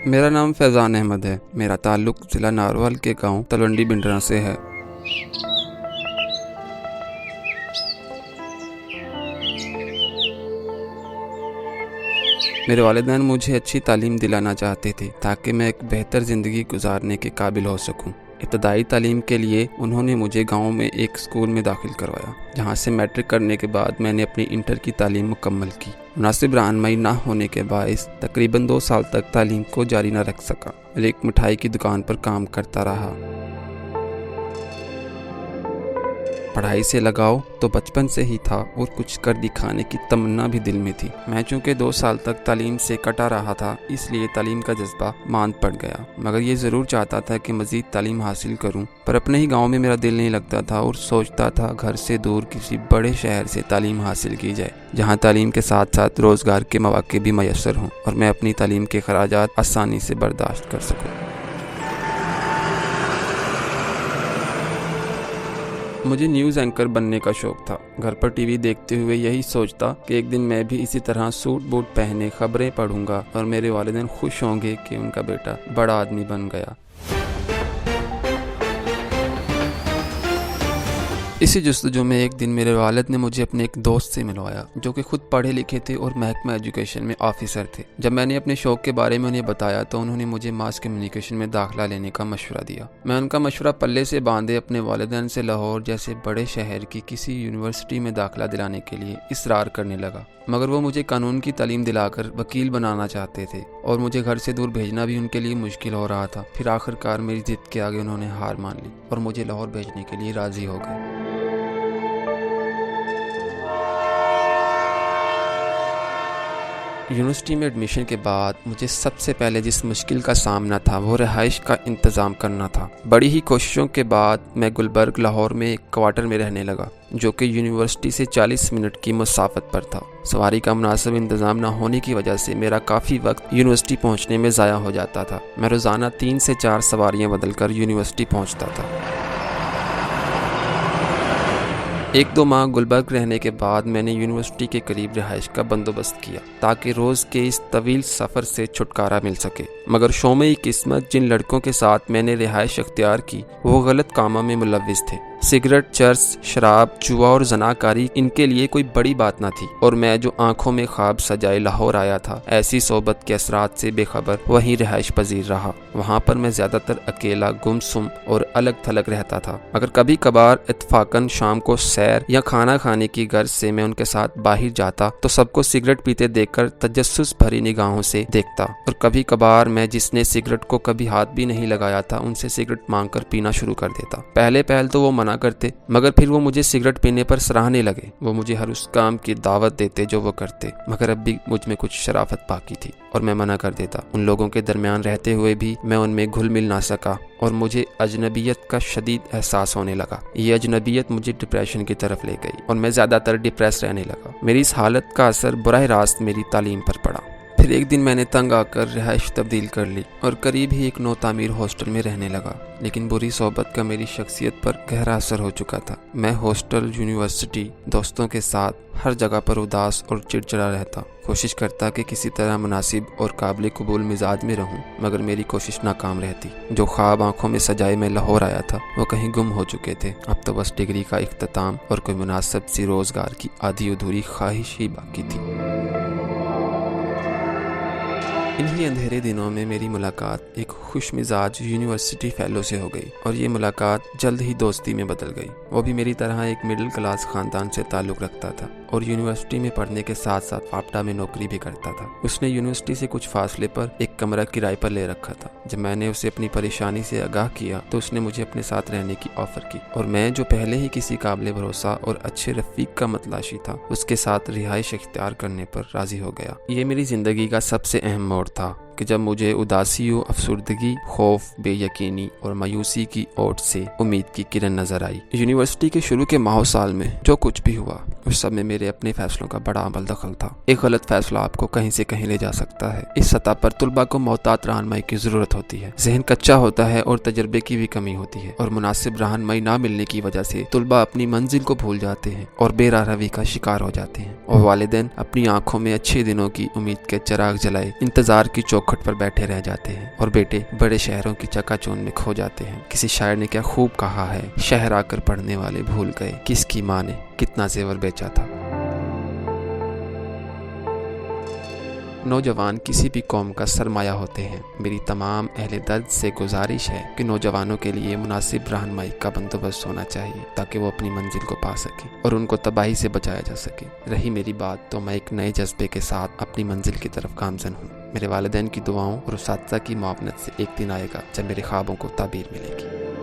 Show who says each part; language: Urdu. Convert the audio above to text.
Speaker 1: میرا نام فیضان احمد ہے۔ میرا تعلق ضلع ناروال کے گاؤں تلونڈی بنڈرا سے ہے۔ میرے والدین مجھے اچھی تعلیم دلانا چاہتے تھے تاکہ میں ایک بہتر زندگی گزارنے کے قابل ہو سکوں۔ ابتدائی تعلیم کے لیے انہوں نے مجھے گاؤں میں ایک اسکول میں داخل کروایا، جہاں سے میٹرک کرنے کے بعد میں نے اپنی انٹر کی تعلیم مکمل کی۔ مناسب رہنمائی نہ ہونے کے باعث تقریباً 2 سال تک تعلیم کو جاری نہ رکھ سکا اور ایک مٹھائی کی دکان پر کام کرتا رہا۔ پڑھائی سے لگاؤ تو بچپن سے ہی تھا اور کچھ کر دکھانے کی تمنا بھی دل میں تھی۔ میں چونکہ 2 سال تک تعلیم سے کٹا رہا تھا، اس لیے تعلیم کا جذبہ ماند پڑ گیا، مگر یہ ضرور چاہتا تھا کہ مزید تعلیم حاصل کروں۔ پر اپنے ہی گاؤں میں میرا دل نہیں لگتا تھا اور سوچتا تھا گھر سے دور کسی بڑے شہر سے تعلیم حاصل کی جائے، جہاں تعلیم کے ساتھ ساتھ روزگار کے مواقع بھی میسر ہوں اور میں اپنی تعلیم کے اخراجات آسانی سے برداشت کر سکوں۔ مجھے نیوز اینکر بننے کا شوق تھا۔ گھر پر ٹی وی دیکھتے ہوئے یہی سوچتا کہ ایک دن میں بھی اسی طرح سوٹ بوٹ پہنے خبریں پڑھوں گا اور میرے والدین خوش ہوں گے کہ ان کا بیٹا بڑا آدمی بن گیا۔ اسی جستجو میں ایک دن میرے والد نے مجھے اپنے ایک دوست سے ملوایا، جو کہ خود پڑھے لکھے تھے اور محکمہ ایجوکیشن میں آفیسر تھے۔ جب میں نے اپنے شوق کے بارے میں انہیں بتایا تو انہوں نے مجھے ماس کمیونیکیشن میں داخلہ لینے کا مشورہ دیا۔ میں ان کا مشورہ پلے سے باندھے اپنے والدین سے لاہور جیسے بڑے شہر کی کسی یونیورسٹی میں داخلہ دلانے کے لیے اصرار کرنے لگا، مگر وہ مجھے قانون کی تعلیم دلا کر وکیل بنانا چاہتے تھے اور مجھے گھر سے دور بھیجنا بھی ان کے لیے مشکل ہو رہا تھا۔ پھر آخر کار میری ضد کے آگے انہوں نے ہار مان لی اور مجھے لاہور بھیجنے کے لیے راضی ہو گئے۔ یونیورسٹی میں ایڈمیشن کے بعد مجھے سب سے پہلے جس مشکل کا سامنا تھا وہ رہائش کا انتظام کرنا تھا۔ بڑی ہی کوششوں کے بعد میں گلبرگ لاہور میں ایک کوارٹر میں رہنے لگا، جو کہ یونیورسٹی سے 40 منٹ کی مسافت پر تھا۔ سواری کا مناسب انتظام نہ ہونے کی وجہ سے میرا کافی وقت یونیورسٹی پہنچنے میں ضائع ہو جاتا تھا۔ میں روزانہ 3 سے 4 سواریاں بدل کر یونیورسٹی پہنچتا تھا۔ 1-2 ماہ گلبرگ رہنے کے بعد میں نے یونیورسٹی کے قریب رہائش کا بندوبست کیا تاکہ روز کے اس طویل سفر سے چھٹکارا مل سکے، مگر شومِ قسمت جن لڑکوں کے ساتھ میں نے رہائش اختیار کی وہ غلط کاموں میں ملوث تھے۔ سگریٹ، چرس، شراب، جوا اور زناکاری ان کے لیے کوئی بڑی بات نہ تھی، اور میں جو آنکھوں میں خواب سجائے لاہور آیا تھا، ایسی صحبت کے اثرات سے بے خبر وہیں رہائش پذیر رہا۔ وہاں پر میں زیادہ تر اکیلا، گمسم اور الگ تھلگ رہتا تھا، مگر کبھی کبھار اتفاقاً شام کو سیر یا کھانا کھانے کی غرض سے میں ان کے ساتھ باہر جاتا تو سب کو سگریٹ پیتے دیکھ کر تجسس بھری نگاہوں سے دیکھتا، اور کبھی کبھار میں جس نے سگریٹ کو کبھی ہاتھ بھی نہیں لگایا تھا ان سے سگریٹ مانگ کر پینا شروع کر دیتا۔ پہلے تو وہ منع کرتے، مگر پھر وہ مجھے سگریٹ پینے پر سراہنے لگے۔ وہ مجھے ہر اس کام کی دعوت دیتے جو وہ کرتے، مگر اب بھی مجھ میں کچھ شرافت باقی تھی اور میں منع کر دیتا۔ ان لوگوں کے درمیان رہتے ہوئے بھی میں ان میں گھل مل نہ سکا اور مجھے اجنبیت کا شدید احساس ہونے لگا۔ یہ اجنبیت مجھے ڈپریشن کی طرف لے گئی اور میں زیادہ تر ڈپریس رہنے لگا۔ میری اس حالت کا اثر براہ راست میری تعلیم پر پڑا۔ پھر ایک دن میں نے تنگ آ کر رہائش تبدیل کر لی اور قریب ہی ایک نو تعمیر ہاسٹل میں رہنے لگا، لیکن بری صحبت کا میری شخصیت پر گہرا اثر ہو چکا تھا۔ میں ہاسٹل، یونیورسٹی، دوستوں کے ساتھ ہر جگہ پر اداس اور چڑچڑا رہتا، کوشش کرتا کہ کسی طرح مناسب اور قابل قبول مزاج میں رہوں، مگر میری کوشش ناکام رہتی۔ جو خواب آنکھوں میں سجائے میں لاہور آیا تھا وہ کہیں گم ہو چکے تھے۔ اب تو بس ڈگری کا اختتام اور کوئی مناسب سی روزگار کی آدھی ادھوری خواہش ہی باقی تھی۔ انہی اندھیرے دنوں میں میری ملاقات ایک خوش مزاج یونیورسٹی فیلو سے ہو گئی اور یہ ملاقات جلد ہی دوستی میں بدل گئی۔ وہ بھی میری طرح ایک مڈل کلاس خاندان سے تعلق رکھتا تھا اور یونیورسٹی میں پڑھنے کے ساتھ ساتھ فاپٹا میں نوکری بھی کرتا تھا۔ اس نے یونیورسٹی سے کچھ فاصلے پر ایک کمرہ کرائے پر لے رکھا تھا۔ جب میں نے اسے اپنی پریشانی سے آگاہ کیا تو اس نے مجھے اپنے ساتھ رہنے کی آفر کی، اور میں جو پہلے ہی کسی قابل بھروسہ اور اچھے رفیق کا متلاشی تھا اس کے ساتھ رہائش اختیار کرنے پر راضی ہو گیا۔ یہ میری زندگی کا سب سے اہم موڑ تھا کہ جب مجھے اداسی و افسردگی، خوف، بے یقینی اور مایوسی کی اوٹ سے امید کی کرن نظر آئی۔ یونیورسٹی کے شروع کے ماہ و سال میں جو کچھ بھی ہوا اس سب میں میرے اپنے فیصلوں کا بڑا عمل دخل تھا۔ ایک غلط فیصلہ آپ کو کہیں سے کہیں لے جا سکتا ہے۔ اس سطح پر طلباء کو محتاط رہنمائی کی ضرورت ہوتی ہے۔ ذہن کچا ہوتا ہے اور تجربے کی بھی کمی ہوتی ہے، اور مناسب رہنمائی نہ ملنے کی وجہ سے طلباء اپنی منزل کو بھول جاتے ہیں اور بے راہ روی کا شکار ہو جاتے ہیں، اور والدین اپنی آنکھوں میں اچھے دنوں کی امید کے چراغ جلائے انتظار کی چوکھٹ چوکھٹ پر بیٹھے رہ جاتے ہیں اور بیٹے بڑے شہروں کی چکا چوند میں کھو جاتے ہیں۔ کسی شاعر نے کیا خوب کہا ہے، شہر آ کر پڑھنے والے بھول گئے کہ اس کی ماں نے کتنا زیور بیچا تھا۔ نوجوان کسی بھی قوم کا سرمایہ ہوتے ہیں۔ میری تمام اہل درد سے گزارش ہے کہ نوجوانوں کے لیے مناسب رہنمائی کا بندوبست ہونا چاہیے تاکہ وہ اپنی منزل کو پا سکیں اور ان کو تباہی سے بچایا جا سکے۔ رہی میری بات تو میں ایک نئے جذبے کے ساتھ اپنی منزل کی طرف گامزن ہوں۔ میرے والدین کی دعاؤں اور اساتذہ کی معاونت سے ایک دن آئے گا جب میرے خوابوں کو تعبیر ملے گی۔